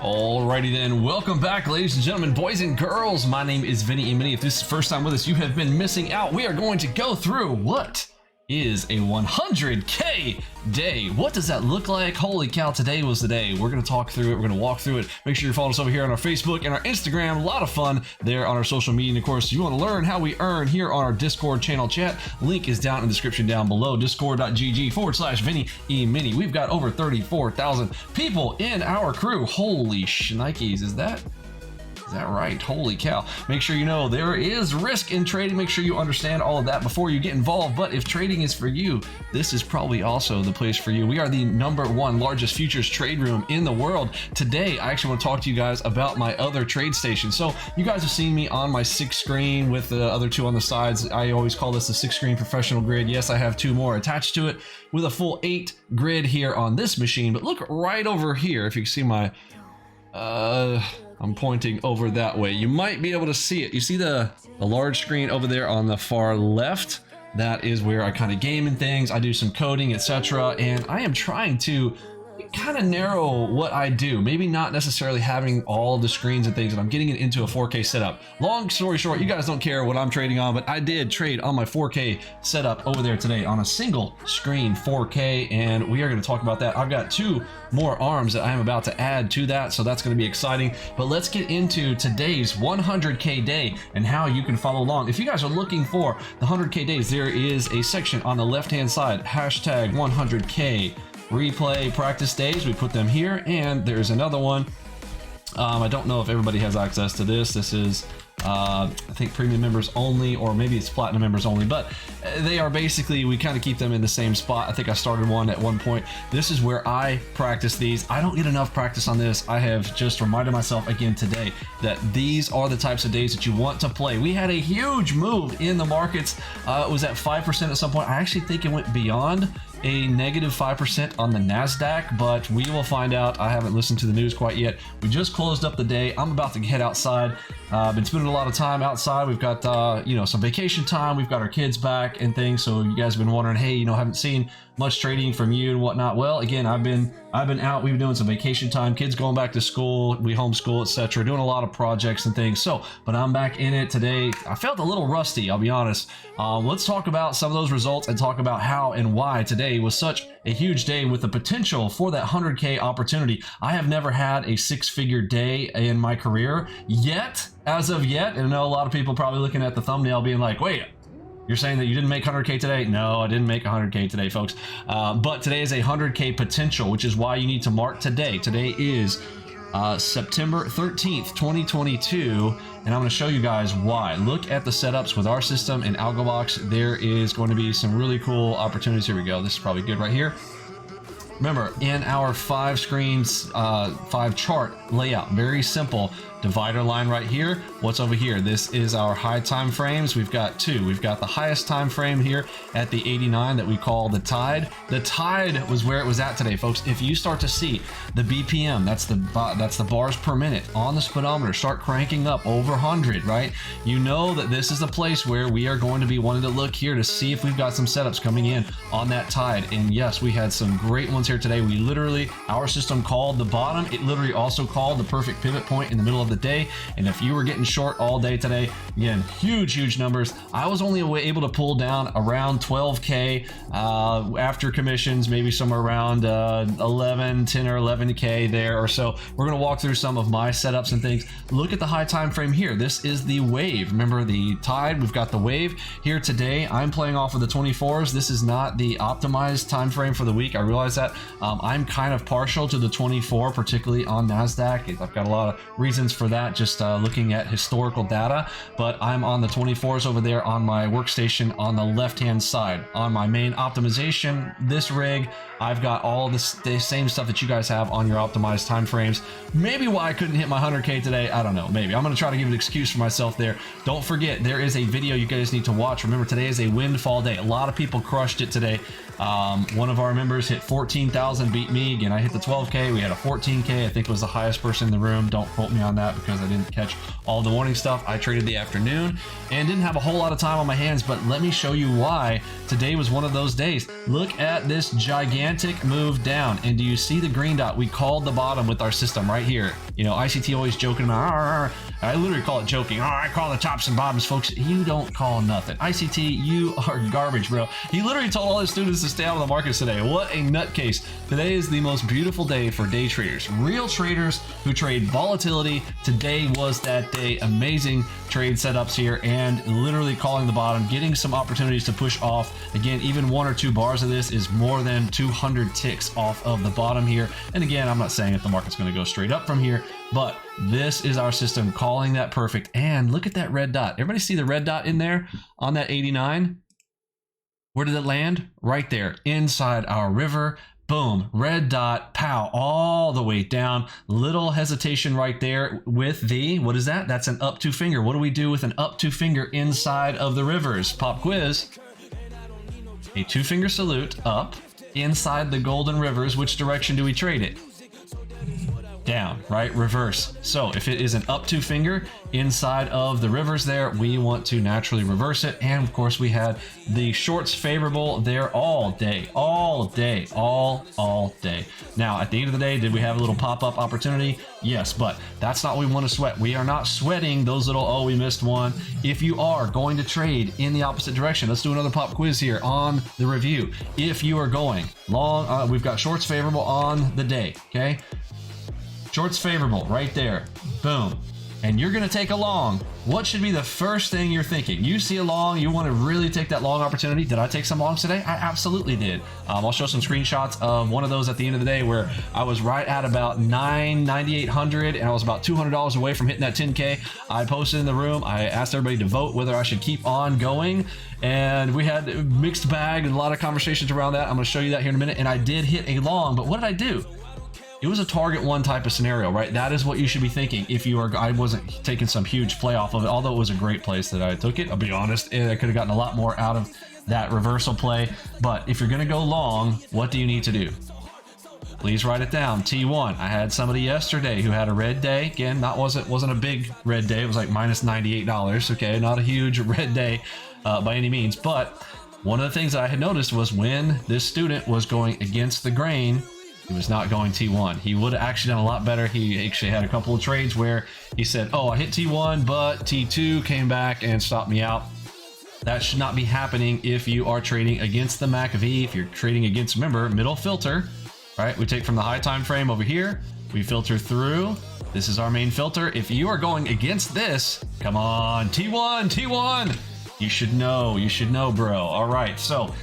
Alrighty then, welcome back ladies and gentlemen, boys and girls. My name is Vinny Emini. If this is the first time with us, you have been missing out. We are going to go through what is a 100K day. What does that look like? Holy cow, today was the day. We're going to talk through it. We're going to walk through it. Make sure you're following us over here on our Facebook and our Instagram. A lot of fun there on our social media. And of course, you want to learn how we earn here on our Discord channel chat. Link is down in the description down below. Discord.gg/Vinny Emini. We've got over 34,000 people in our crew. Holy shnikes, is that right? Holy cow. Make sure you know there is risk in trading. Make sure you understand all of that before you get involved. But if trading is for you, this is probably also the place for you. We are the #1 largest futures trade room in the world. Today, I actually want to talk to you guys about my other trade station. So you guys have seen me on my 6 screen with the other 2 on the sides. I always call this the 6 screen professional grid. Yes, I have 2 more attached to it with a full 8 grid here on this machine. But look right over here. If you can see my, I'm pointing over that way. You might be able to see it. You see the large screen over there on the far left? That is where I kind of game and things. I do some coding, etc. And I am trying to kind of narrow what I do. Maybe not necessarily having all the screens and things, and I'm getting it into a 4K setup. Long story short, you guys don't care what I'm trading on, but I did trade on my 4K setup over there today on a single screen 4K, and we are going to talk about that. I've got 2 more arms that I am about to add to that, so that's going to be exciting. But let's get into today's 100K day and how you can follow along. If you guys are looking for the 100K days, there is a section on the left-hand side, hashtag 100K replay practice days. We put them here, and there's another one. I don't know if everybody has access to this. This is I think premium members only, or maybe it's platinum members only, but they are basically, we kind of keep them in the same spot. I think I started one at one point. This is where I practice these. I don't get enough practice on this. I have just reminded myself again today that these are the types of days that you want to play. We had a huge move in the markets. It was at 5% at some point. I actually think it went beyond a -5% on the NASDAQ, but we will find out. I haven't listened to the news quite yet. We just closed up the day. I'm about to head outside. I've been spending a lot of time outside. We've got some vacation time. We've got our kids back and things. So you guys have been wondering, hey, haven't seen much trading from you and whatnot. Well, again, I've been out. We've been doing some vacation time. Kids going back to school. We homeschool, etc. Doing a lot of projects and things. So, but I'm back in it today. I felt a little rusty, I'll be honest. Let's talk about some of those results and talk about how and why today was such a huge day with the potential for that 100K opportunity. I have never had a 6-figure day in my career yet, as of yet. And I know a lot of people probably looking at the thumbnail being like, wait, you're saying that you didn't make 100K today? No, I didn't make 100K today, folks. But today is a 100K potential, which is why you need to mark today. Today is September 13th, 2022, and I'm going to show you guys why. Look at the setups with our system in AlgoBox. There is going to be some really cool opportunities. Here we go. This is probably good right here. Remember, in our 5 screens, 5 chart layout, very simple. Divider line right here. What's over here? This is our high time frames. We've got 2. We've got the highest time frame here at the 89 that we call the tide. The tide was where it was at today, folks. If you start to see the BPM, that's the bars per minute on the speedometer, start cranking up over 100, right? You know that this is the place where we are going to be wanting to look here to see if we've got some setups coming in on that tide. And yes, we had some great ones here today. We literally, our system called the bottom. It literally also called the perfect pivot point in the middle of the day. And if you were getting short all day today, again, huge numbers. I was only able to pull down around 12K after commissions, maybe somewhere around 10 or 11K there or so. We're going to walk through some of my setups and things. Look at the high time frame here. This is the wave. Remember the tide, we've got the wave here today. I'm playing off of the 24s. This is not the optimized time frame for the week. I realize that. I'm kind of partial to the 24, particularly on NASDAQ. I've got a lot of reasons for that, just looking at historical data, but I'm on the 24s over there on my workstation on the left hand side. On my main optimization, this rig, I've got all the same stuff that you guys have on your optimized time frames. Maybe why I couldn't hit my 100K today, I don't know. Maybe I'm going to try to give an excuse for myself there. Don't forget, there is a video you guys need to watch. Remember, today is a windfall day. A lot of people crushed it today. One of our members hit 14,000, beat me. Again, I hit the 12K. We had a 14K. I think was the highest person in the room. Don't quote me on that because I didn't catch all the morning stuff. I traded the afternoon and didn't have a whole lot of time on my hands, but let me show you why today was one of those days. Look at this gigantic move down, and do you see the green dot? We called the bottom with our system right here. You know, ICT always joking about, "Arr." I literally call it joking. "Oh, I call the tops and bottoms," folks. You don't call nothing. ICT, you are garbage, bro. He literally told all his students to stay out of the markets today. What a nutcase. Today is the most beautiful day for day traders. Real traders who trade volatility. Today was that day. Amazing trade setups here and literally calling the bottom, getting some opportunities to push off. Again, even 1 or 2 bars of this is more than 200 ticks off of the bottom here. And again, I'm not saying that the market's going to go straight up from here, but this is our system calling that perfect. And look at that red dot. Everybody see the red dot in there on that 89? Where did it land? Right there inside our river. Boom, red dot, pow, all the way down. Little hesitation right there with the, what is that? That's an up 2 finger. What do we do with an up 2 finger inside of the rivers? Pop quiz. A 2 finger salute up inside the golden rivers. Which direction do we trade it? Down, right? Reverse. So if it is an up 2 finger inside of the rivers there, we want to naturally reverse it. And of course we had the shorts favorable there all day. Now at the end of the day, did we have a little pop-up opportunity? Yes, but that's not what we want to sweat. We are not sweating those little, oh, we missed one. If you are going to trade in the opposite direction, let's do another pop quiz here on the review. If you are going long, we've got shorts favorable on the day, okay? Shorts favorable right there. Boom. And you're going to take a long. What should be the first thing you're thinking? You see a long, you want to really take that long opportunity. Did I take some longs today? I absolutely did. I'll show some screenshots of one of those at the end of the day where I was right at about 9,800 and I was about $200 away from hitting that 10K. I posted in the room. I asked everybody to vote whether I should keep on going. And we had a mixed bag and a lot of conversations around that. I'm going to show you that here in a minute. And I did hit a long, but what did I do? It was a target one type of scenario, right? That is what you should be thinking if you are. I wasn't taking some huge play off of it, although it was a great place that I took it. I'll be honest, I could have gotten a lot more out of that reversal play. But if you're going to go long, what do you need to do? Please write it down. T1. I had somebody yesterday who had a red day. Again, wasn't a big red day. It was like minus $98. Okay, not a huge red day by any means. But one of the things that I had noticed was when this student was going against the grain, he was not going T1. He would have actually done a lot better. He actually had a couple of trades where he said, oh, I hit T1, but T2 came back and stopped me out. That should not be happening if you are trading against the MACV. If you're trading against, remember, middle filter, right? We take from the high time frame over here. We filter through. This is our main filter. If you are going against this, come on, T1. You should know, bro. All right, so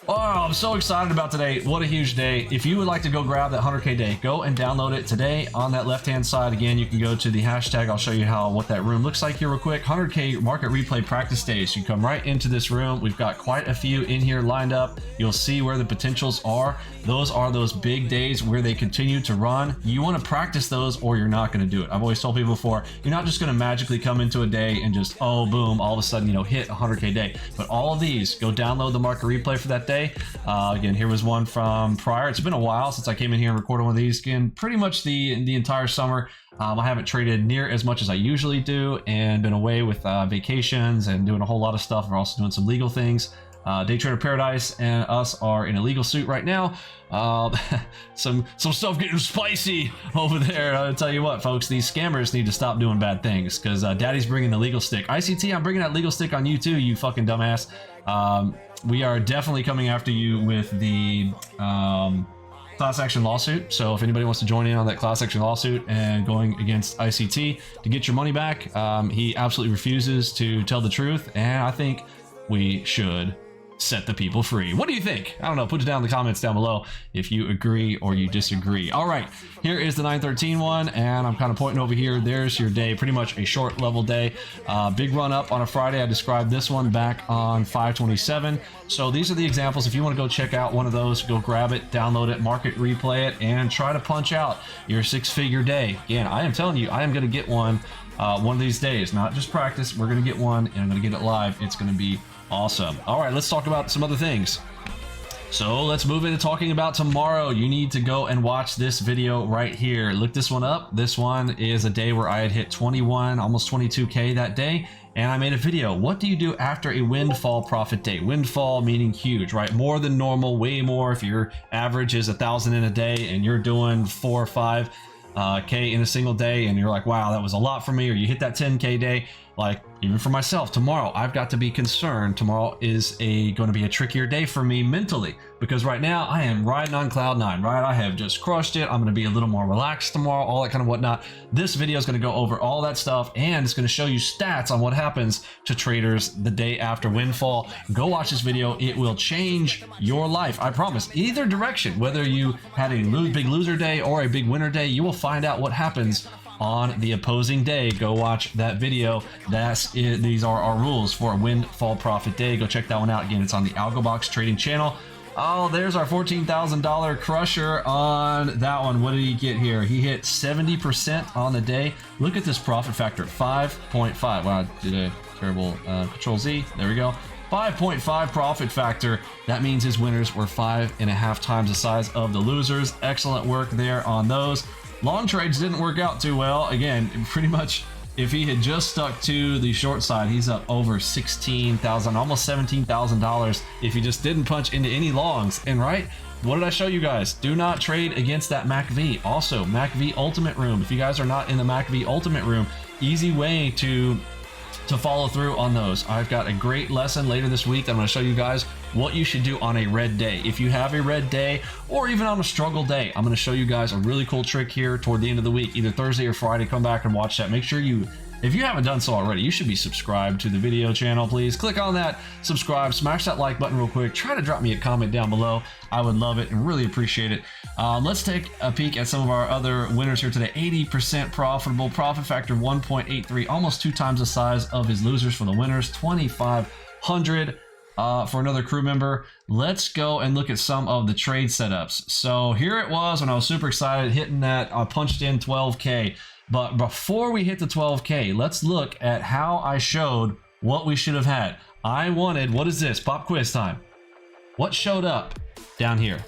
oh, I'm so excited about today. What a huge day. If you would like to go grab that 100K day, go and download it today. On that left-hand side, again, you can go to the hashtag. I'll show you what that room looks like here real quick. 100K market replay practice days. You come right into this room. We've got quite a few in here lined up. You'll see where the potentials are. Those are those big days where they continue to run. You want to practice those or you're not going to do it. I've always told people before, you're not just going to magically come into a day and just, oh, boom, all of a sudden, hit 100K day. But all of these, go download the market replay for that day. Again, here was one from prior. It's been a while since I came in here and recorded one of these. Again, pretty much the entire summer. I haven't traded near as much as I usually do and been away with vacations and doing a whole lot of stuff. We're also doing some legal things. Day Trader Paradise and us are in a legal suit right now. Some stuff getting spicy over there. I'll tell you what, folks, these scammers need to stop doing bad things because Daddy's bringing the legal stick. ICT, I'm bringing that legal stick on you too, you fucking dumbass. We are definitely coming after you with the class action lawsuit. So if anybody wants to join in on that class action lawsuit and going against ICT to get your money back, he absolutely refuses to tell the truth, and I think we should set the people free. What do you think? I don't know. Put it down in the comments down below if you agree or you disagree. All right, here is the 913 one, and I'm kind of pointing over here. There's your day, pretty much a short level day. Big run up on a Friday. I described this one back on 527. So these are the examples. If you want to go check out one of those, go grab it, download it, market replay it, and try to punch out your 6-figure day. Again, I am telling you, I am going to get one of these days. Not just practice. We're going to get one, and I'm going to get it live. It's going to be awesome. All right, let's talk about some other things. So let's move into talking about tomorrow. You need to go and watch this video right here. Look this one up. This one is a day where I had hit 21, almost 22K that day. And I made a video. What do you do after a windfall profit day? Windfall meaning huge, right? More than normal, way more. If your average is 1,000 in a day and you're doing 4 or 5 K in a single day and you're like, wow, that was a lot for me, or you hit that 10K day, like even for myself, tomorrow I've got to be concerned. Tomorrow is going to be a trickier day for me mentally, because right now I am riding on cloud 9, right? I have just crushed it. I'm going to be a little more relaxed tomorrow, all that kind of whatnot. This video is going to go over all that stuff, and it's going to show you stats on what happens to traders the day after windfall. Go watch this video. It will change your life. I promise. Either direction, whether you had a big loser day or a big winner day, you will find out what happens on the opposing day. Go watch that video. That's it. These are our rules for a windfall profit day. Go check that one out. Again, it's on the AlgoBox trading channel. Oh, there's our $14,000 crusher on that one. What did he get here? He hit 70% on the day. Look at this profit factor, 5.5. Wow, I did a terrible Control Z. There we go. 5.5 profit factor. That means his winners were 5.5 times the size of the losers. Excellent work there on those. Long trades didn't work out too well. Again, pretty much if he had just stuck to the short side, he's up over $16,000, almost $17,000 if he just didn't punch into any longs. And right, what did I show you guys? Do not trade against that MACV. Also, MACV Ultimate Room. If you guys are not in the MACV Ultimate Room, easy way to follow through on those. I've got a great lesson later this week that I'm going to show you guys what you should do on a red day. If you have a red day, or even on a struggle day, I'm going to show you guys a really cool trick here toward the end of the week, either Thursday or Friday. Come back and watch that. Make sure you, if you haven't done so already, you should be subscribed to the video channel. Please click on that, subscribe, smash that like button real quick. Try to drop me a comment down below. I would love it and really appreciate it. Let's take a peek at some of our other winners here today. 80% profitable, profit factor 1.83, almost 2 times the size of his losers for the winners. 2,500 for another crew member. Let's go and look at some of the trade setups. So here it was when I was super excited, hitting that. I punched in 12K. But before we hit the 12K, let's look at how I showed what we should have had. I wanted, what is this? Pop quiz time. What showed up down here?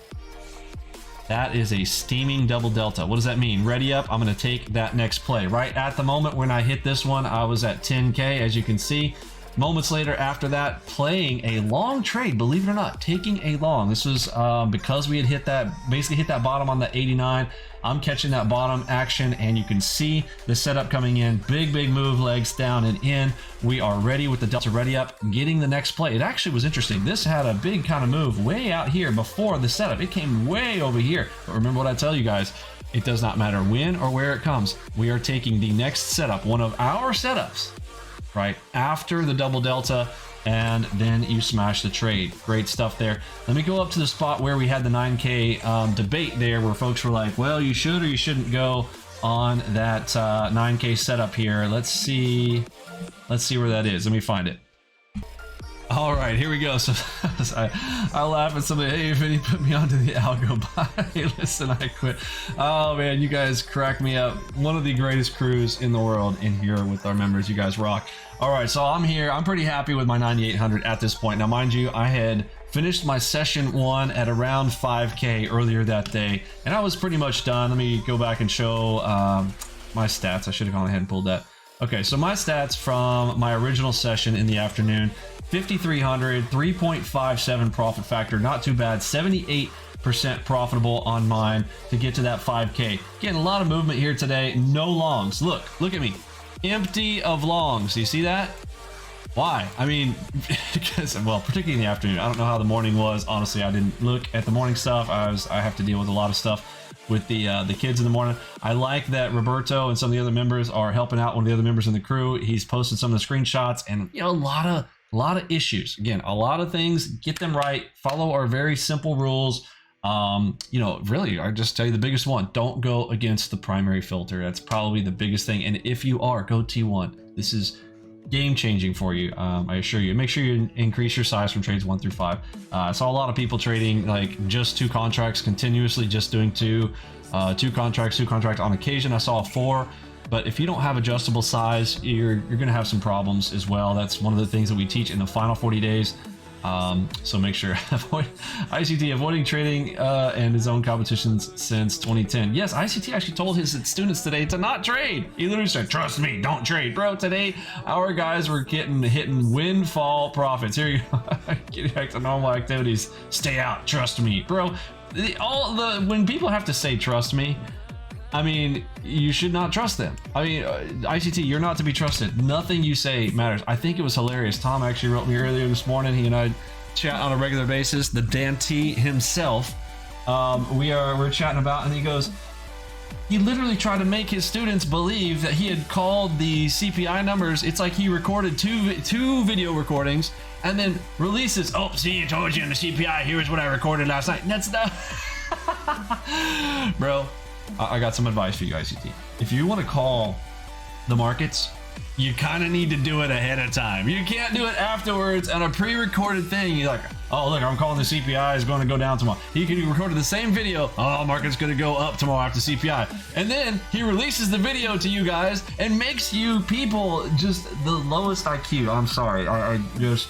That is a steaming double delta. What does that mean? Ready up, I'm gonna take that next play. Right at the moment when I hit this one, I was at 10K, as you can see. Moments later after that, playing a long trade, believe it or not, taking a long. This was because we had hit that, basically hit that bottom on the 89. I'm catching that bottom action, and you can see the setup coming in. Big move, legs down and in. We are ready with the delta ready up, getting the next play. It actually was interesting. This had a big kind of move way out here before the setup. It came way over here. But remember what I tell you guys, it does not matter when or where it comes. We are taking the next setup, one of our setups, right after the double delta, and then you smash the trade. Great stuff there. Let me go up to the spot where we had the 9K debate there, where folks were like, well, you should or you shouldn't go on that 9K setup here. Let's see where that is. Let me find it. All right, here we go. So I laugh at somebody, hey, Vinny put me onto the algo bot. Hey, listen, I quit. Oh man, you guys crack me up. One of the greatest crews in the world in here with our members. You guys rock. All right, so I'm here. I'm pretty happy with my 9,800 at this point. Now, mind you, I had finished my session 1 at around 5K earlier that day, and I was pretty much done. Let me go back and show my stats. I should have gone ahead and pulled that. Okay, so my stats from my original session in the afternoon: 5,300, 3.57 profit factor, not too bad. 78% profitable on mine to get to that 5K. Getting a lot of movement here today. No longs. Look at me. Empty of longs. Do you see that? Why? I mean, because, well, particularly in the afternoon. I don't know how the morning was. Honestly, I didn't look at the morning stuff. I have to deal with a lot of stuff with the kids in the morning. I like that Roberto and some of the other members are helping out one of the other members in the crew. He's posted some of the screenshots, and you know, a lot of issues. Again, a lot of things. Get them right. Follow our very simple rules. You know, really, I just tell you the biggest one: don't go against the primary filter. That's probably the biggest thing. And if you are, go T1. This is game changing for you. I assure you. Make sure you increase your size from trades 1 through 5. I saw a lot of people trading like just 2 contracts continuously, just doing two contracts on occasion. I saw 4. But if you don't have adjustable size, you're going to have some problems as well. That's one of the things that we teach in the final 40 days. So make sure avoid ICT avoiding trading and his own competitions since 2010. Yes, ICT actually told his students today to not trade. He literally said, "Trust me, don't trade, bro." Today, our guys were hitting windfall profits. Here you go, getting back to normal activities. Stay out, trust me, bro. When people have to say "trust me," I mean, you should not trust them. I mean, ICT, you're not to be trusted. Nothing you say matters. I think it was hilarious. Tom actually wrote me earlier this morning. He and I chat on a regular basis. The Dan T himself, we're chatting about, and he goes, he literally tried to make his students believe that he had called the CPI numbers. It's like he recorded two video recordings and then releases, "Oh, see, I told you in the CPI, here's what I recorded last night." And that's the bro. I got some advice for you, ICT. If you want to call the markets, you kind of need to do it ahead of time. You can't do it afterwards on a pre-recorded thing. You're like, "Oh, look, I'm calling the CPI is going to go down tomorrow." He could record the same video. "Oh, market's going to go up tomorrow after CPI." And then he releases the video to you guys and makes you people just the lowest IQ. I'm sorry. I just...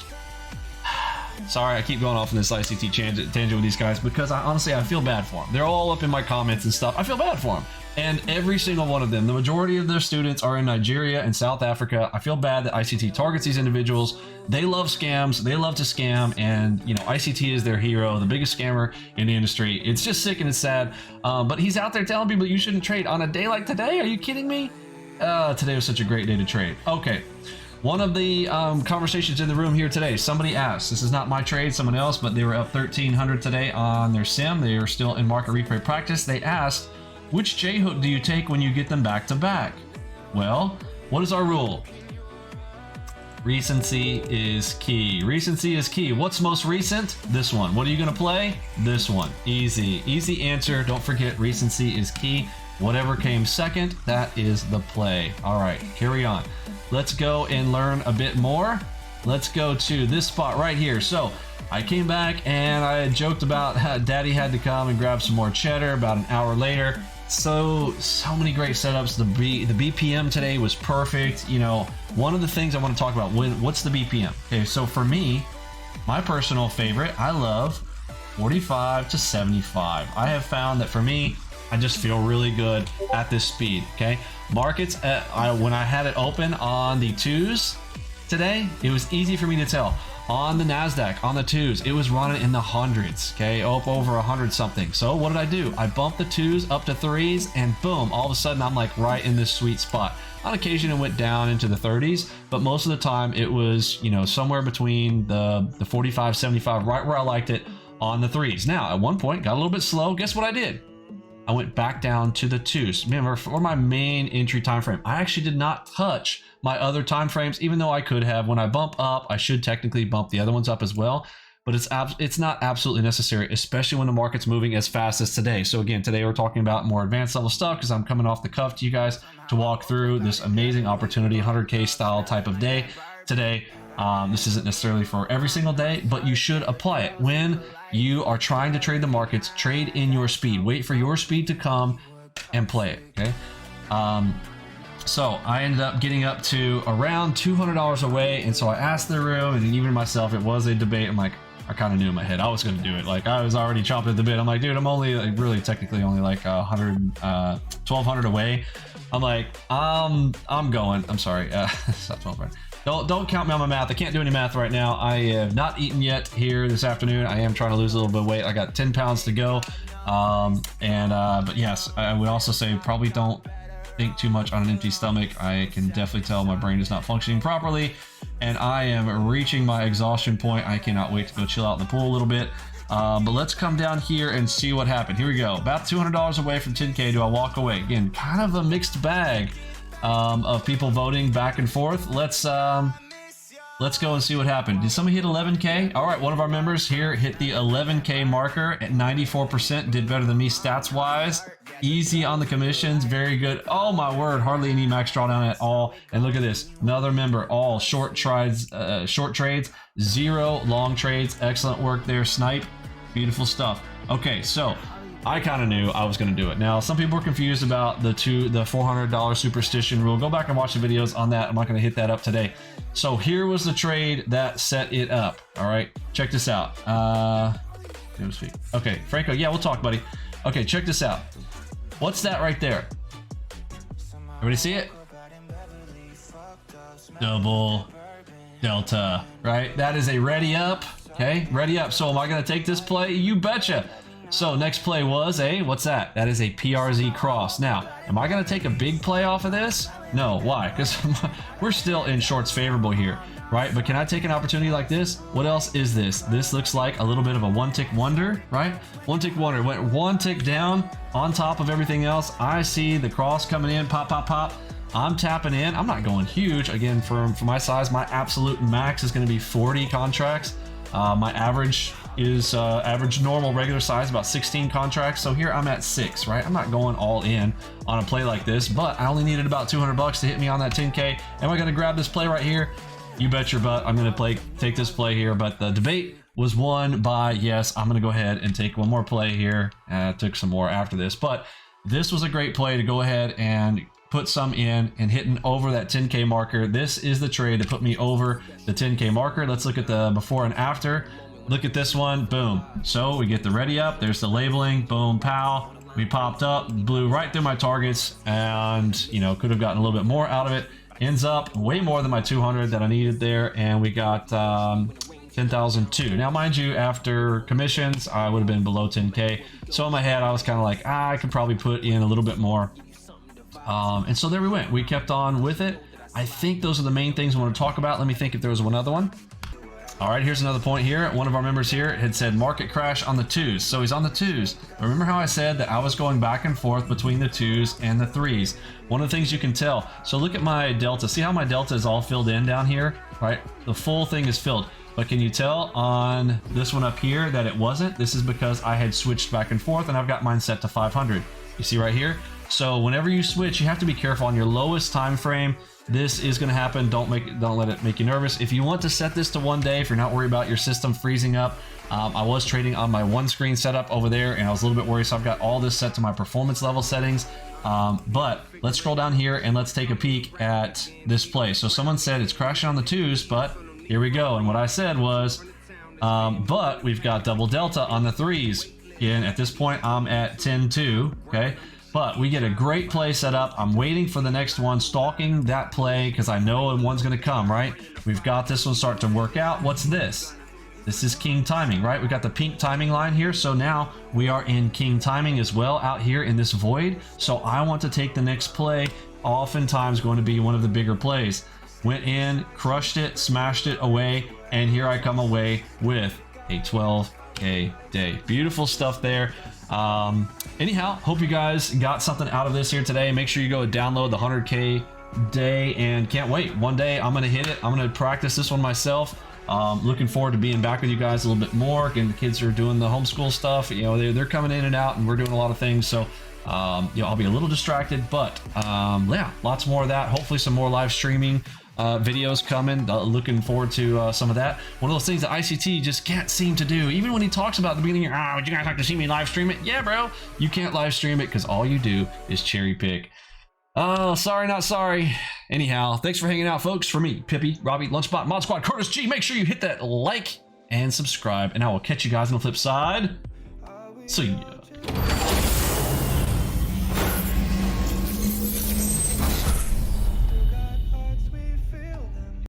Sorry, I keep going off on this ICT tangent with these guys because honestly, I feel bad for them. They're all up in my comments and stuff. I feel bad for them. And every single one of them, the majority of their students are in Nigeria and South Africa. I feel bad that ICT targets these individuals. They love scams. They love to scam. And, you know, ICT is their hero, the biggest scammer in the industry. It's just sick and it's sad. But he's out there telling people you shouldn't trade on a day like today. Are you kidding me? Today was such a great day to trade. Okay. One of the conversations in the room here today, somebody asked, this is not my trade, someone else, but they were up 1,300 today on their sim. They are still in market replay practice. They asked, which J-hook do you take when you get them back to back? Well, what is our rule? Recency is key. Recency is key. What's most recent? This one. What are you going to play? This one. Easy. Easy answer. Don't forget, recency is key. Whatever came second, that is the play. All right, carry on. Let's go and learn a bit more. Let's go to this spot right here. So I came back and I had joked about how Daddy had to come and grab some more cheddar about an hour later. So many great setups. The BPM today was perfect. You know, one of the things I want to talk about, what's the BPM? Okay, so for me, my personal favorite, I love 45 to 75. I have found that for me, I just feel really good at this speed, okay? Markets, when I had it open on the twos today, it was easy for me to tell. On the NASDAQ, on the twos, it was running in the hundreds, okay? Up over 100 something. So what did I do? I bumped the twos up to threes and boom, all of a sudden I'm like right in this sweet spot. On occasion it went down into the 30s, but most of the time it was, you know, somewhere between the 45, 75, right where I liked it on the threes. Now, at one point, got a little bit slow. Guess what I did? I went back down to the twos. Remember, for my main entry time frame, I actually did not touch my other time frames, even though I could have. When I bump up, I should technically bump the other ones up as well, but it's not absolutely necessary, especially when the market's moving as fast as today. So again, today we're talking about more advanced level stuff because I'm coming off the cuff to you guys to walk through this amazing opportunity, 100K style type of day today. This isn't necessarily for every single day, but you should apply it when you are trying to trade the markets. Trade in your speed. Wait for your speed to come and play it, okay? So I ended up getting up to around $200 away, and so I asked the room, and even myself, it was a debate. I'm like, I kind of knew in my head I was going to do it. Like, I was already chomping at the bit. I'm like, dude, I'm only like, really technically only like 1,200 away. I'm like, I'm going. I'm sorry. It's not 1,200. Don't count me on my math. I can't do any math right now. I have not eaten yet here this afternoon. I am trying to lose a little bit of weight. I got 10 pounds to go. But yes, I would also say probably don't think too much on an empty stomach. I can definitely tell my brain is not functioning properly, and I am reaching my exhaustion point. I cannot wait to go chill out in the pool a little bit. But let's come down here and see what happened. Here we go. About $200 away from 10K. Do I walk away? Again, kind of a mixed bag of people voting back and forth. Let's go and see what happened. Did somebody hit 11K? All right, one of our members here hit the 11K marker at 94%. Did better than me stats wise. Easy on the commissions. Very good. Oh my word, hardly any max drawdown at all. And look at this, another member, all short trades, 0 long trades. Excellent work there, Snipe. Beautiful stuff. Okay, so I kind of knew I was going to do it. Now, some people were confused about the $400 superstition rule. Go back and watch the videos on that. I'm not going to hit that up today. So here was the trade that set it up. All right, check this out. Okay, Franco, yeah, we'll talk, buddy. Okay, check this out. What's that right there? Everybody see it? Double delta, right? That is a ready up. Okay, ready up. So am I going to take this play? You betcha. So next play was a, what's that? That is a PRZ cross. Now, am I going to take a big play off of this? No, why? Because we're still in shorts favorable here, right? But can I take an opportunity like this? What else is this? This looks like a little bit of a one tick wonder, right? One tick wonder. Went one tick down on top of everything else. I see the cross coming in, pop, pop, pop. I'm tapping in. I'm not going huge. Again, for my size, my absolute max is going to be 40 contracts. My average is average normal regular size about 16 contracts, so here I'm at 6, right? I'm not going all in on a play like this, but I only needed about 200 bucks to hit me on that 10K. Am I going to grab this play right here? You bet your butt I'm going to take this play here. But the debate was won by, yes, I'm going to go ahead and take one more play here. I took some more after this, but this was a great play to go ahead and put some in and hitting over that 10K marker. This is the trade to put me over the 10K marker. Let's look at the before and after. Look at this one, boom. So we get the ready up, there's the labeling, boom, pow. We popped up, blew right through my targets, and you know, could have gotten a little bit more out of it. Ends up way more than my 200 that I needed there, and we got 10,002. Now, mind you, after commissions, I would have been below 10K. So in my head, I was kind of like, I could probably put in a little bit more. And so there we went. We kept on with it. I think those are the main things I want to talk about. Let me think if there was one other one. All right, here's another point here. One of our members here had said market crash on the 2s. So he's on the 2s. Remember how I said that I was going back and forth between the 2s and the 3s? One of the things you can tell. So look at my delta. See how my delta is all filled in down here, right? The full thing is filled. But can you tell on this one up here that it wasn't? This is because I had switched back and forth and I've got mine set to 500. You see right here? So whenever you switch, you have to be careful on your lowest time frame. This is going to happen. Don't let it make you nervous. If you want to set this to 1 day, if you're not worried about your system freezing up, I was trading on my one screen setup over there, and I was a little bit worried. So I've got all this set to my performance level settings. But let's scroll down here and let's take a peek at this play. So someone said it's crashing on the 2s, but here we go. And what I said was, but we've got double delta on the 3s. Again, at this point, I'm at 10-2. Okay. But we get a great play set up. I'm waiting for the next one, stalking that play because I know one's going to come, right? We've got this one start to work out. What's this? This is king timing, right? We got the pink timing line here. So now we are in king timing as well out here in this void. So I want to take the next play, oftentimes going to be one of the bigger plays. Went in, crushed it, smashed it away, and here I come away with a 12K day. Beautiful stuff there. Anyhow, hope you guys got something out of this here today. Make sure you go download the 100K day, and can't wait. One day I'm gonna hit it. I'm gonna practice this one myself. Looking forward to being back with you guys a little bit more. Again, the kids are doing the homeschool stuff. You know, they're coming in and out, and we're doing a lot of things. So you know, I'll be a little distracted, but yeah, lots more of that. Hopefully some more live streaming videos coming. Looking forward to some of that. One of those things that ICT just can't seem to do. Even when he talks about at the beginning, would you guys like to see me live stream it? Yeah, bro, you can't live stream it because all you do is cherry pick. Oh, sorry, not sorry. Anyhow, thanks for hanging out, folks. For me, Pippi, Robbie, Lunchbot, Mod Squad, Curtis G, make sure you hit that like and subscribe, and I will catch you guys on the flip side. See ya.